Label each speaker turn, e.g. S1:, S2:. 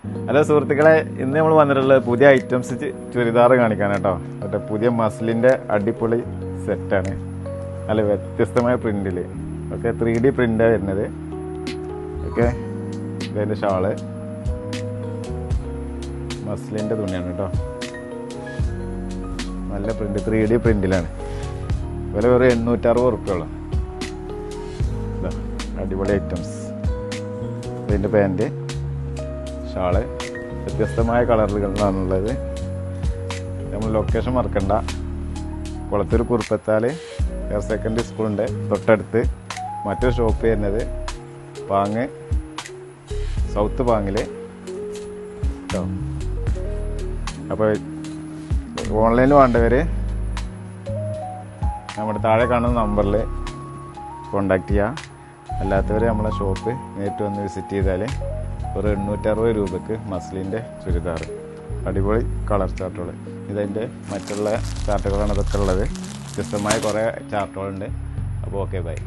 S1: Hello സുഹൃത്തുക്കളെ, ഇന്ന് നമ്മൾ വന്നിട്ടുള്ളത് പുതിയ ഐറ്റംസ് ചുരിദാർ കാണിക്കാനാട്ടോ. മറ്റേ പുതിയ മസ്ലിൻ്റെ അടിപൊളി സെറ്റാണ്. നല്ല വ്യത്യസ്തമായ പ്രിന്റിൽ ഓക്കെ 3D പ്രിൻ്റാണ് വരുന്നത്. ഓക്കെ, ഇതിൻ്റെ ഷാള് മസ്ലിൻ്റെ തുണിയാണ് കേട്ടോ. നല്ല പ്രിന്റ് 3D പ്രിന്റിലാണ്. വില വെറും 860 റുപ്യോളം. അടിപൊളി ഐറ്റംസ്. ഇതിൻ്റെ പാൻറ്റ്, ഷാള് വ്യത്യസ്തമായ കളറുകളിലാണുള്ളത്. നമ്മൾ ലൊക്കേഷൻ മറക്കണ്ട, കുളത്തൂർ കുറുപ്പത്താൽ ഹയർ സെക്കൻഡറി സ്കൂളിൻ്റെ തൊട്ടടുത്ത്. മറ്റൊരു ഷോപ്പ് വരുന്നത് പാങ്ങ് സൗത്ത് പാങ്ങിൽ കേട്ടോ. അപ്പോൾ ഓൺലൈനിൽ വേണ്ടവർ നമ്മുടെ താഴെ കാണുന്ന നമ്പറിൽ കോണ്ടാക്ട് ചെയ്യുക. അല്ലാത്തവർ നമ്മളെ ഷോപ്പ് നേരിട്ട് വന്ന് വിസിറ്റ് ചെയ്താൽ ഒരു 860 രൂപയ്ക്ക് മസ്ലിൻ്റെ ചുരിദാർ. അടിപൊളി കളർ ചാർട്ടുകൾ. ഇതതിൻ്റെ മറ്റുള്ള ചാർട്ടുകളാണ് ഇതൊക്കെ ഉള്ളത്. വ്യത്യസ്തമായ കുറേ ചാർട്ടുകളുണ്ട്. അപ്പോൾ ഓക്കെ, ബൈ.